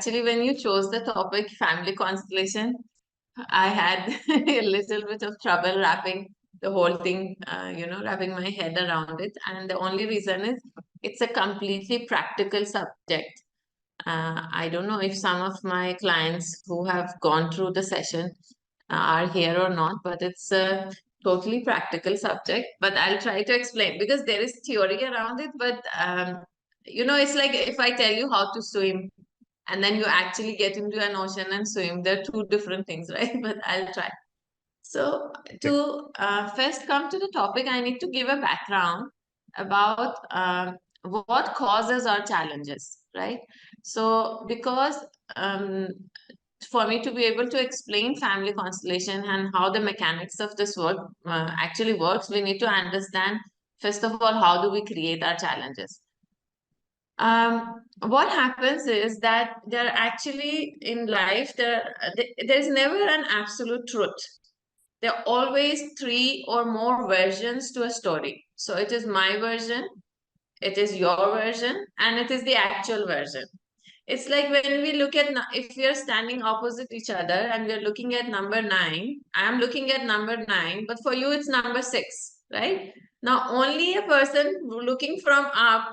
actually, when you chose the topic family constellation, I had a little bit of trouble wrapping the whole thing, wrapping my head around it. And the only reason is it's a completely practical subject. I don't know if some of my clients who have gone through the session are here or not, but it's a totally practical subject. But I'll try to explain because there is theory around it. But, it's like if I tell you how to swim and then you actually get into an ocean and swim, they're two different things, right? But I'll try. So to first come to the topic, I need to give a background about what causes our challenges, right? So because for me to be able to explain family constellation and how the mechanics of this work actually works, we need to understand, first of all, how do we create our challenges? What happens is that there actually in life, there's never an absolute truth. There are always three or more versions to a story. So it is my version, it is your version, and it is the actual version. It's like when we look at, if we are standing opposite each other and we're looking at number 9, I'm looking at number 9, but for you it's number 6, right? Now, only a person looking from up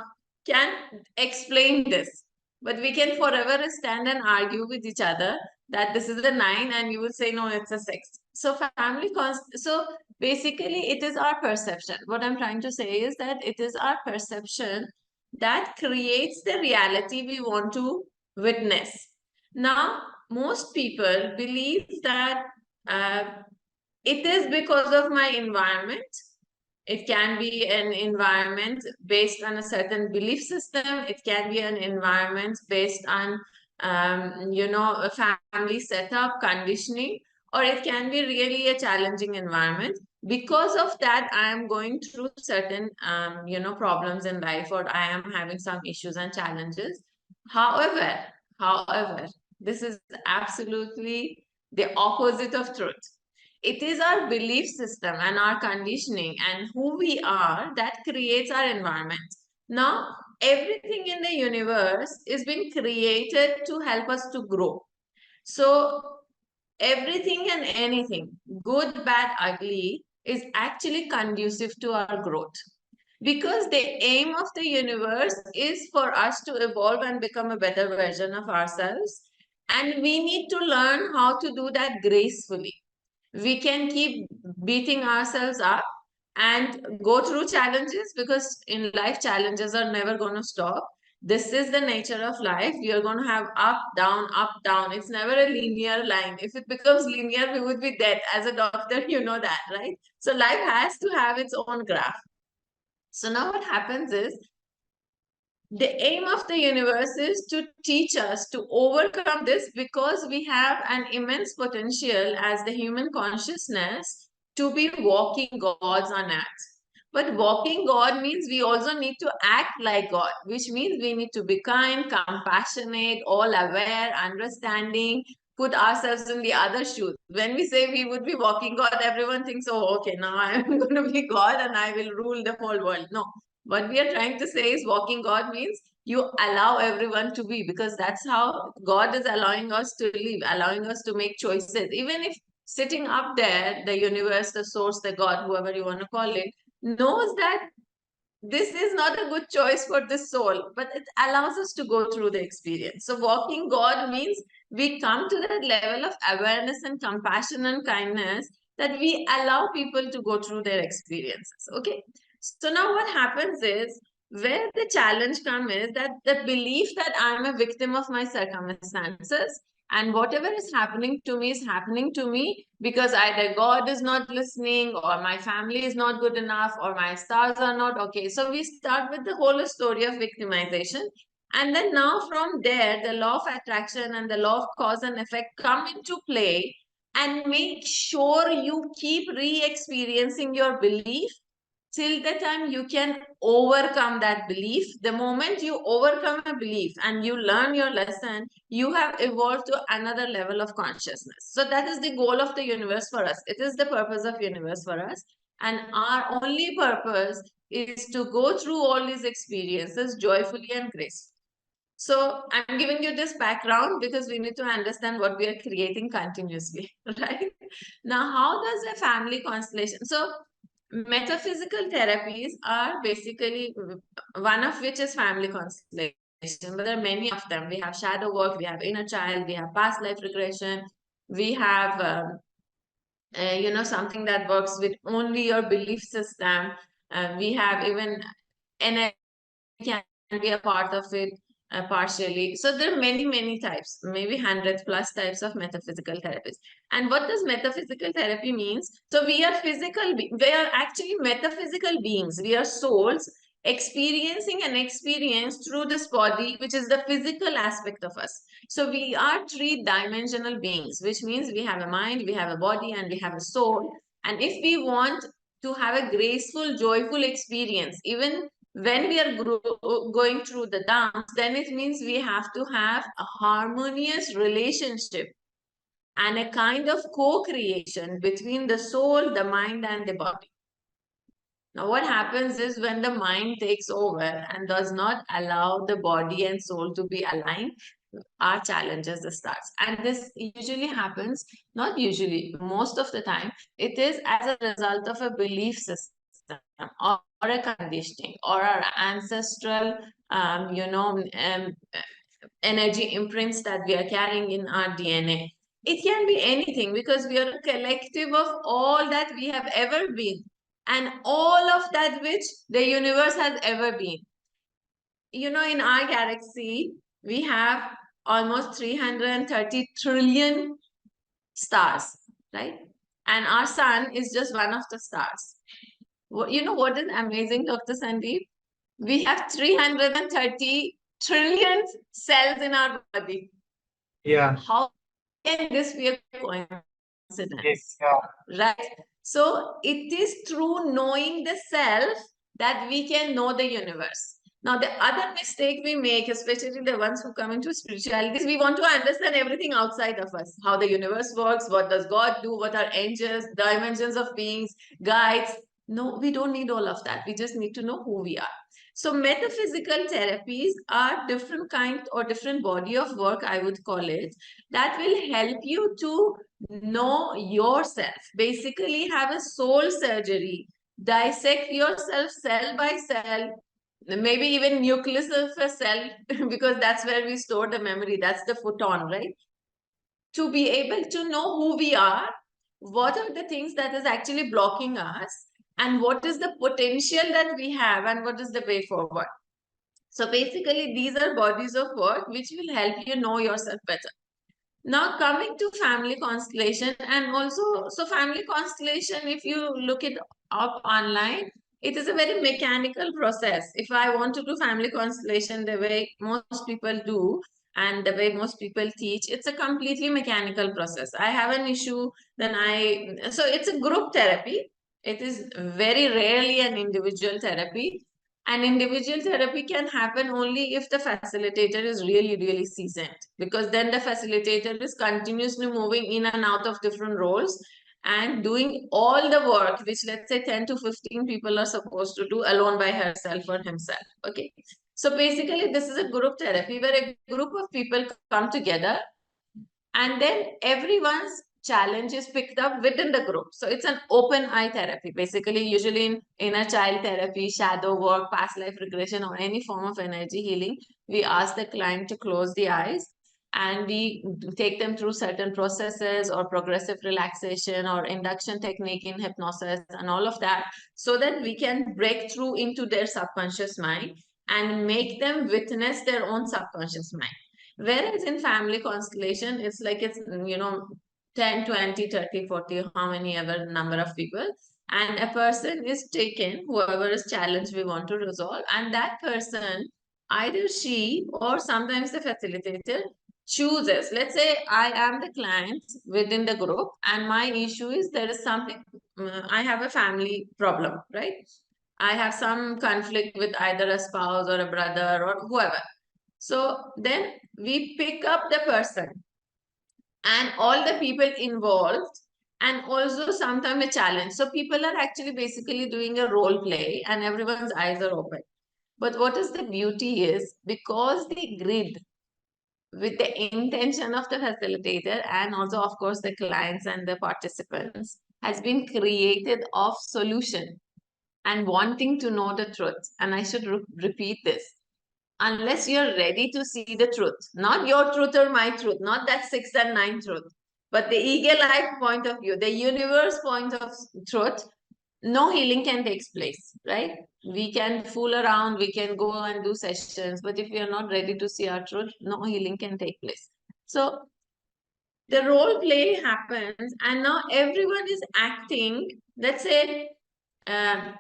can explain this. But we can forever stand and argue with each other that this is a 9 and you will say, no, it's a 6. So so basically it is our perception. What I'm trying to say is that it is our perception that creates the reality we want to witness. Now, most people believe that uh, it is because of my environment. It can be an environment based on a certain belief system. It can be an environment based on, a family setup, conditioning, or it can be really a challenging environment. Because of that, I am going through certain, problems in life, or I am having some issues and challenges. However, this is absolutely the opposite of truth. It is our belief system and our conditioning and who we are that creates our environment. Now, everything in the universe is being created to help us to grow. So, everything and anything, good, bad, ugly, is actually conducive to our growth. Because the aim of the universe is for us to evolve and become a better version of ourselves. And we need to learn how to do that gracefully. We can keep beating ourselves up and go through challenges because in life challenges are never going to stop. This is the nature of life. We are going to have up down. It's never a linear line. If it becomes linear, we would be dead. As a doctor, you know that, right? So life has to have its own graph. So now what happens is the aim of the universe is to teach us to overcome this because we have an immense potential as the human consciousness to be walking gods on earth. But walking God means we also need to act like God, which means we need to be kind, compassionate, all aware, understanding, put ourselves in the other shoes. When we say we would be walking God, everyone thinks, oh, okay, now I'm going to be God and I will rule the whole world. No, what we are trying to say is walking God means you allow everyone to be, because that's how God is allowing us to live, allowing us to make choices. Even if sitting up there, the universe, the source, the God, whoever you want to call it, knows that this is not a good choice for the soul, but it allows us to go through the experience. So walking God means we come to that level of awareness and compassion and kindness that we allow people to go through their experiences. Okay. So now what happens is, where the challenge comes is that the belief that I'm a victim of my circumstances and whatever is happening to me is happening to me because either God is not listening, or my family is not good enough, or my stars are not okay. So we start with the whole story of victimization. And then now from there, the law of attraction and the law of cause and effect come into play and make sure you keep re-experiencing your belief till the time you can overcome that belief. The moment you overcome a belief and you learn your lesson, you have evolved to another level of consciousness. So that is the goal of the universe for us. It is the purpose of universe for us. And our only purpose is to go through all these experiences joyfully and gracefully. So I'm giving you this background because we need to understand what we are creating continuously, right? Now, how does a family constellation? So metaphysical therapies are basically one of which is family constellation, but there are many of them. We have shadow work, we have inner child, we have past life regression, we have something that works with only your belief system. We have even energy can be a part of it partially. So there are many, many types, maybe 100 plus types of metaphysical therapies. And what does metaphysical therapy means? So we are we are actually metaphysical beings. We are souls experiencing an experience through this body, which is the physical aspect of us. So we are three-dimensional beings, which means we have a mind, we have a body, and we have a soul. And if we want to have a graceful, joyful experience, even when we are going through the dance, then it means we have to have a harmonious relationship and a kind of co-creation between the soul, the mind, and the body. Now, what happens is when the mind takes over and does not allow the body and soul to be aligned, our challenges starts. And this usually happens, not usually, most of the time, it is as a result of a belief system or a conditioning or our ancestral, energy imprints that we are carrying in our DNA. It can be anything because we are a collective of all that we have ever been and all of that which the universe has ever been. In our galaxy, we have almost 330 trillion stars, right? And our sun is just one of the stars. You know what is amazing, Dr. Sandeep? We have 330 trillion cells in our body. Yeah. How can this be a coincidence? Yes. Yeah. Right? So it is through knowing the self that we can know the universe. Now, the other mistake we make, especially the ones who come into spirituality, is we want to understand everything outside of us. How the universe works, what does God do, what are angels, dimensions of beings, guides. No, we don't need all of that. We just need to know who we are. So metaphysical therapies are different kind or different body of work, I would call it, that will help you to know yourself. Basically, have a soul surgery. Dissect yourself cell by cell, maybe even nucleus of a cell, because that's where we store the memory. That's the photon, right? To be able to know who we are, what are the things that is actually blocking us, and what is the potential that we have, and what is the way forward. So basically, these are bodies of work which will help you know yourself better. Now coming to family constellation, and also, so family constellation, if you look it up online, it is a very mechanical process. If I want to do family constellation the way most people do and the way most people teach, it's a completely mechanical process. I have an issue, so it's a group therapy. It is very rarely an individual therapy. And individual therapy can happen only if the facilitator is really, really seasoned, because then the facilitator is continuously moving in and out of different roles and doing all the work, which let's say 10 to 15 people are supposed to do alone by herself or himself. Okay. So basically, this is a group therapy where a group of people come together and then everyone's challenge is picked up within the group. So it's an open eye therapy. Basically, usually in inner child therapy, shadow work, past life regression, or any form of energy healing, we ask the client to close the eyes and we take them through certain processes or progressive relaxation or induction technique in hypnosis and all of that, so that we can break through into their subconscious mind and make them witness their own subconscious mind. Whereas in family constellation, it's like it's, 10, 20, 30, 40, how many ever number of people. And a person is taken, whoever is challenged we want to resolve. And that person, either she or sometimes the facilitator, chooses. Let's say I am the client within the group and my issue is there is something, I have a family problem, right? I have some conflict with either a spouse or a brother or whoever. So then we pick up the person and all the people involved, and also sometimes a challenge. So people are actually basically doing a role play and everyone's eyes are open. But what is the beauty is, because the grid, with the intention of the facilitator and also of course the clients and the participants, has been created of solution and wanting to know the truth. And I should repeat this: unless you're ready to see the truth, not your truth or my truth, not that 6 and 9 truth, but the eagle-eyed point of view, the universe point of truth, no healing can take place, right? We can fool around, we can go and do sessions, but if we are not ready to see our truth, no healing can take place. So the role play happens, and now everyone is acting. Let's say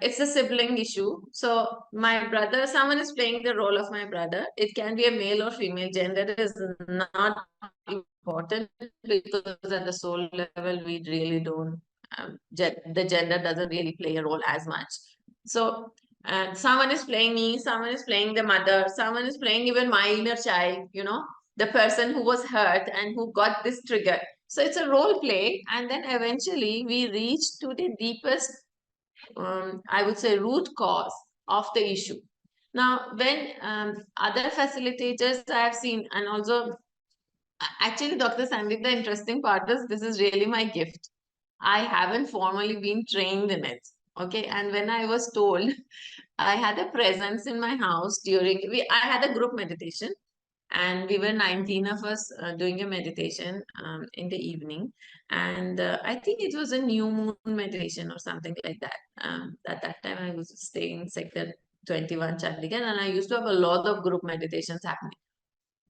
it's a sibling issue. So my brother, someone is playing the role of my brother. It can be a male or female. Gender is not important, because at the soul level, we really don't, the gender doesn't really play a role as much. So someone is playing me, someone is playing the mother, someone is playing even my inner child, the person who was hurt and who got this trigger. So it's a role play. And then eventually we reach to the deepest, I would say, root cause of the issue. Now, when other facilitators I have seen, and also, actually, Dr. Sandeep, the interesting part is this is really my gift. I haven't formally been trained in it. Okay. And when I was told, I had a presence in my house I had a group meditation, and we were 19 of us doing a meditation in the evening. And I think it was a new moon meditation or something like that. At that time I was staying in sector 21 Chandigarh, and I used to have a lot of group meditations happening.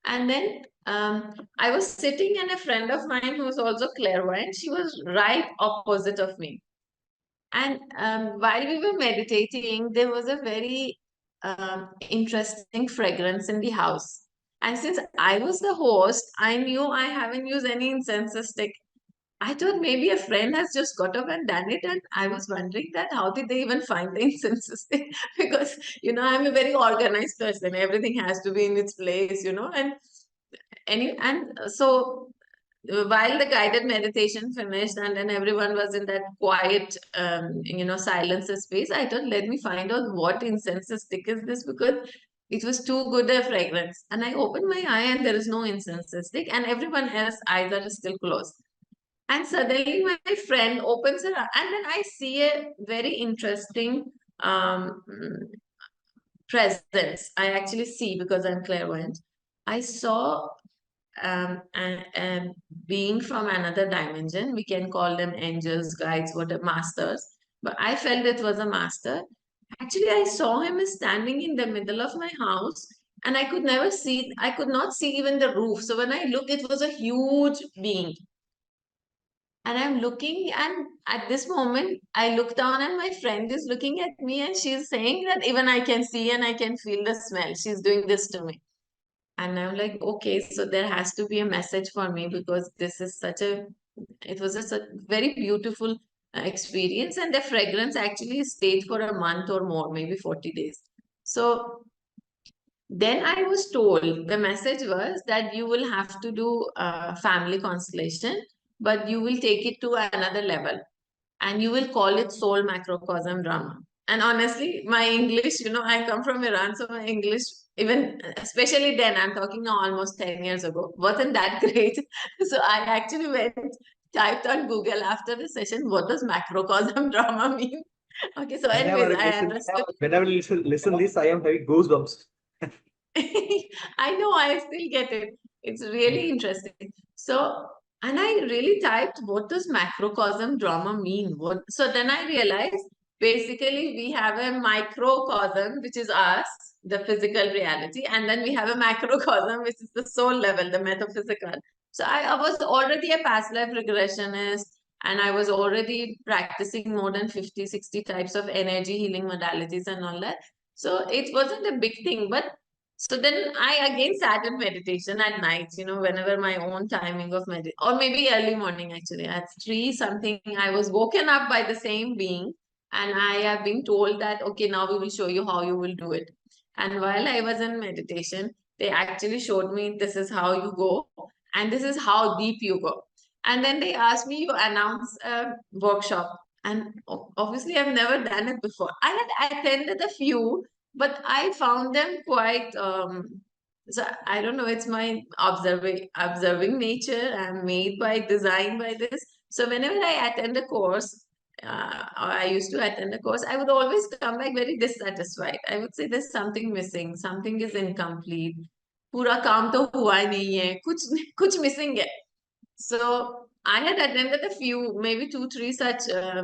And then I was sitting, and a friend of mine who was also clairvoyant, she was right opposite of me. And while we were meditating, there was a very interesting fragrance in the house. And since I was the host, I knew I haven't used any incense stick. I thought maybe a friend has just got up and done it. And I was wondering that how did they even find the incense stick? Because, I'm a very organized person. Everything has to be in its place, and so while the guided meditation finished, and then everyone was in that quiet, silence space, I thought, let me find out what incense stick is this, because it was too good a fragrance. And I opened my eye, and there is no incense stick, and everyone else eyes are still closed. And suddenly my friend opens her eye, and then I see a very interesting um, presence. I actually see, because I'm clairvoyant. I saw and being from another dimension. We can call them angels, guides, whatever, masters. But I felt it was a master. Actually, I saw him standing in the middle of my house, and I could not see even the roof. So when I looked, it was a huge being. And I'm looking, and at this moment, I look down, and my friend is looking at me, and she's saying that even I can see and I can feel the smell. She's doing this to me. And I'm like, okay, so there has to be a message for me, because this is it was a very beautiful experience. And the fragrance actually stayed for a month or more, maybe 40 days. So then I was told, the message was that you will have to do family constellation, but you will take it to another level, and you will call it soul macrocosm drama. And honestly, my English, I come from Iran, so my English, even especially then, I'm talking now almost 10 years ago, wasn't that great. So I actually typed on Google after the session, what does macrocosm drama mean? Okay, so anyways, I understood. Whenever I listen this, I am having goosebumps. I know, I still get it. It's really interesting. So, and I really typed, what does macrocosm drama mean? So then I realized, basically we have a microcosm, which is us, the physical reality, and then we have a macrocosm, which is the soul level, the metaphysical. So I was already a past life regressionist, and I was already practicing more than 50, 60 types of energy healing modalities and all that. So it wasn't a big thing, but so then I again sat in meditation at night, whenever my own timing of meditation, or maybe early morning actually, at 3 something, I was woken up by the same being, and I have been told that, okay, now we will show you how you will do it. And while I was in meditation, they actually showed me, this is how you go, and this is how deep you go. And then they asked me, you announce a workshop. And obviously, I've never done it before. I had attended a few, but I found them quite so I don't know, it's my observing nature. I'm made by design by this. So whenever I attend a course, or I used to attend a course, I would always come back very dissatisfied. I would say there's something missing, something is incomplete. पूरा काम तो हुआ ही नहीं है, कुछ missing है. So I had attended a few, maybe two, three such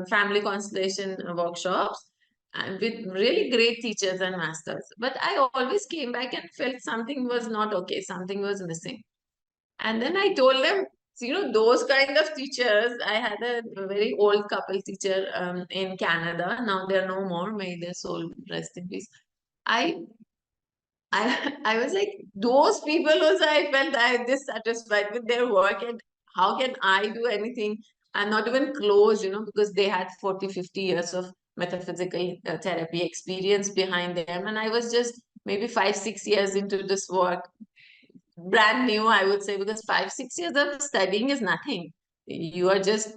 family constellation workshops with really great teachers and masters. But I always came back and felt something was not okay, something was missing. And then I told them, so, those kind of teachers, I had a very old couple teacher in Canada. Now they're no more, may their soul rest in peace. I I was like, those people also, I felt I dissatisfied with their work, and how can I do anything? I'm not even close, because they had 40, 50 years of metaphysical therapy experience behind them. And I was just maybe 5, 6 years into this work, brand new, I would say, because 5, 6 years of studying is nothing. You are just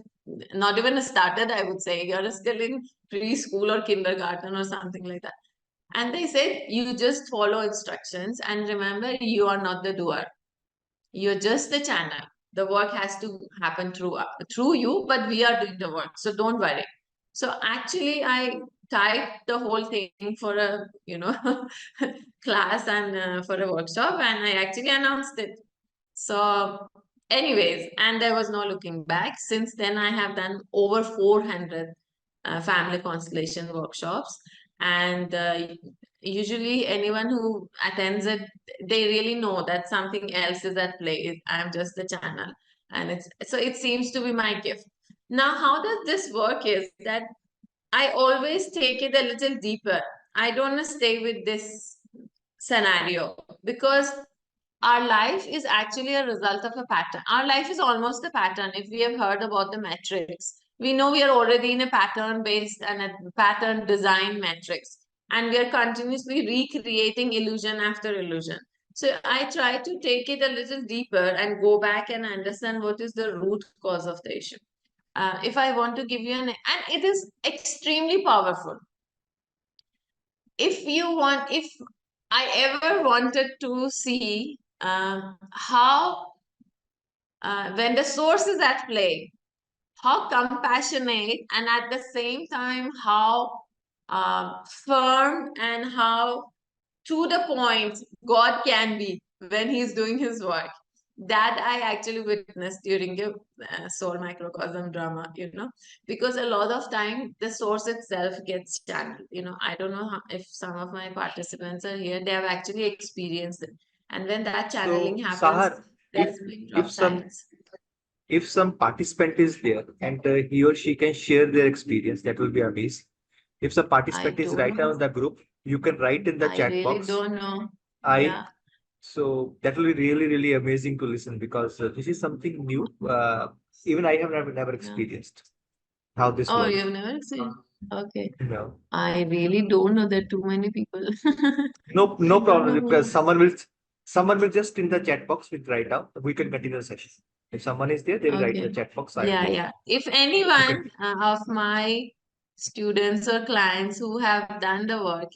not even started, I would say. You're still in preschool or kindergarten or something like that. And they said, you just follow instructions and remember, you are not the doer. You're just the channel. The work has to happen through you, but we are doing the work. So don't worry. So actually, I typed the whole thing for a class and for a workshop, and I actually announced it. So, anyways, and there was no looking back. Since then, I have done over 400 family constellation workshops, and usually anyone who attends it, they really know that something else is at play. I'm just the channel, and it seems to be my gift. Now, how does this work? Is that I always take it a little deeper. I don't stay with this scenario because our life is actually a result of a pattern. Our life is almost a pattern. If we have heard about the matrix, we know we are already in a pattern based and a pattern design matrix, and we are continuously recreating illusion after illusion. So I try to take it a little deeper and go back and understand what is the root cause of the issue. If I want to give you and it is extremely powerful. If I ever wanted to see how, when the source is at play, how compassionate and at the same time how firm and how to the point God can be when he's doing his work. That I actually witnessed during a soul microcosm drama, because a lot of time the source itself gets channeled. I don't know if some of my participants are here, they have actually experienced it. And when that channeling So, happens, Sahar, if there's a big drop if some silence. if some participant is there and he or she can share their experience, that will be amazing. If some I participant is don't right now know. in the group, you can write in the I chat really box. don't know. I Yeah. So that will be really really amazing to listen because this is something new. Even I have never Yeah. experienced how this Oh, works. you've never seen? Okay. No, I really don't know. There are too many people. no I don't problem know because who. someone will just in the chat box will write out. We can continue the session. If someone is there, they will write in the Okay. chat box. I am Yeah, there. yeah. If You anyone can. of my students or clients who have done the work,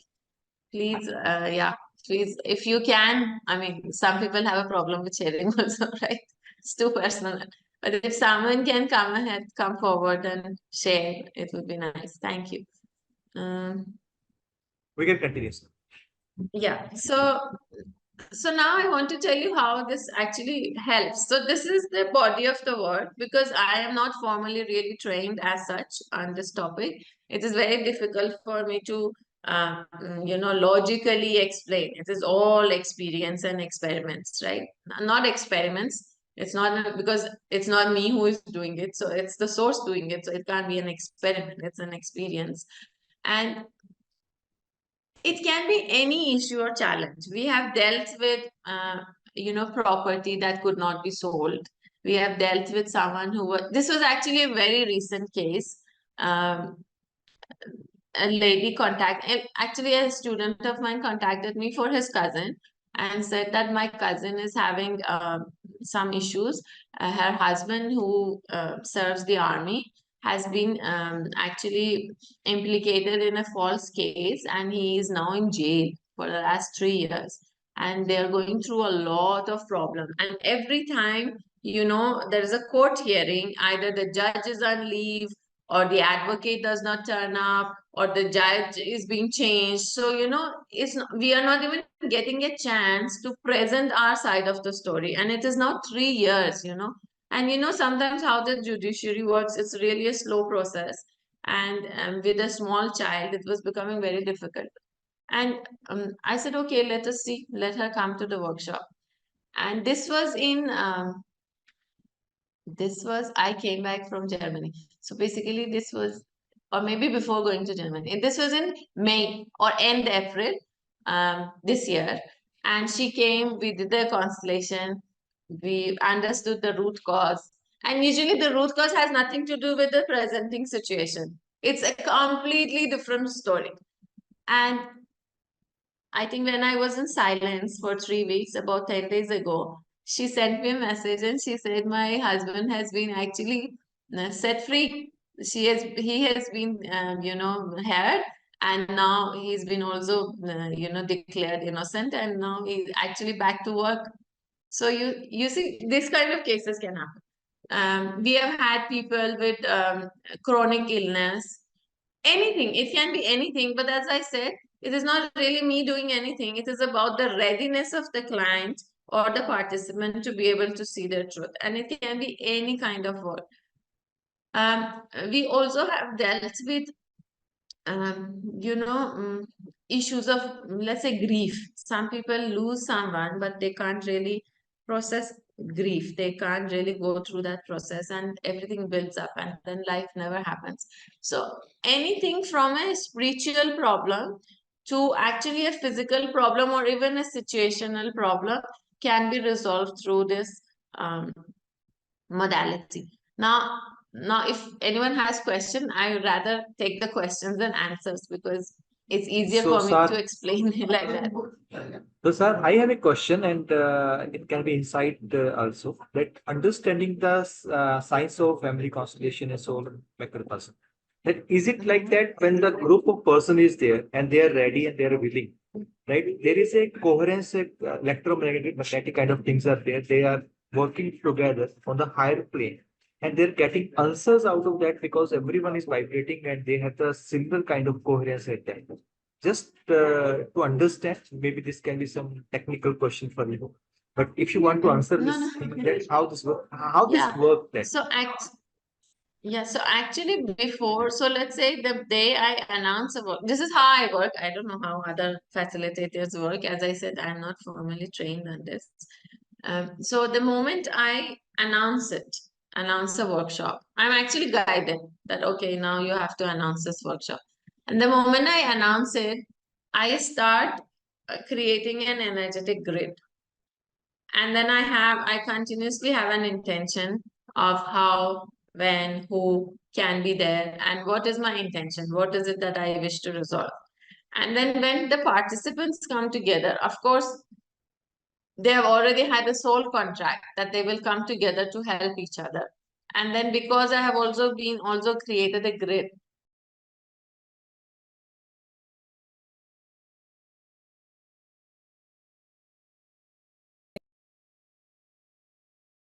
please, yeah, please, if you can, I mean, some people have a problem with sharing also, right? It's too personal. But if someone can come ahead, come forward and share, it would be nice. Thank you. Um, We can continue. Sir. yeah. So now I want to tell you how this actually helps. So this is the body of the work because I am not formally really trained as such on this topic. It is very difficult for me to, logically explain. It is all experience and experiments, right? Not experiments. It's not because it's not me who is doing it. So it's the source doing it. So it can't be an experiment. It's an experience. And it can be any issue or challenge. We have dealt with, property that could not be sold. We have dealt with someone this was actually a very recent case. Um, a lady actually a student of mine contacted me for his cousin and said that my cousin is having some issues. Her husband who serves the army has been actually implicated in a false case, and he is now in jail for the last 3 years. And they are going through a lot of problems. And every time, there is a court hearing, either the judge is on leave, or the advocate does not turn up, or the judge is being changed. So, we are not even getting a chance to present our side of the story. And it is now 3 years. And sometimes how the judiciary works, it's really a slow process. And with a small child, it was becoming very difficult. And I said, okay, let us see, let her come to the workshop. And I came back from Germany. So basically, or maybe before going to Germany, this was in May or end April this year. And she came, we did the constellation, we understood the root cause. And usually, the root cause has nothing to do with the presenting situation, it's a completely different story. And I think when I was in silence for 3 weeks, about 10 days ago, she sent me a message and she said, my husband has been actually set free. He has been, heard, and now he's been also, declared innocent, and now he's actually back to work. So you see, this kind of cases can happen. We have had people with chronic illness, anything. It can be anything, but as I said, it is not really me doing anything. It is about the readiness of the client or the participant to be able to see the truth, and it can be any kind of work. We also have dealt with issues of, let's say, grief. Some people lose someone, but they can't really process grief. They can't really go through that process, and everything builds up, and then life never happens. So anything from a spiritual problem to actually a physical problem or even a situational problem can be resolved through this um, modality. Now, if anyone has question, I would rather take the questions and answers, because it's easier So, for me to sir, explain it like that. so, sir, I have a question, and it can be insight also, that understanding the science of family constellation and soul macrocosm. That is it like Mhm. that when the group of person is there and they are ready and they are willing, right? There is a coherence, electromagnetic kind of things are there. They are working together on the higher plane, and they're getting answers out of that because everyone is vibrating and they have the similar kind of coherence at that. Just to understand, maybe this can be some technical question for you. But if you want to answer No, this no. thing, that how this Yeah. work then? So actually before, so let's say the day I announce a work, this is how I work. I don't know how other facilitators work. As I said, I'm not formally trained on this. So the moment I announce a workshop, I'm actually guided that, okay, now you have to announce this workshop. And the moment I announce it, I start creating an energetic grid. And then I continuously have an intention of how, when, who can be there, and what is my intention, what is it that I wish to resolve. And then when the participants come together, of course, they have already had a soul contract that they will come together to help each other. And then because I have also created a grid,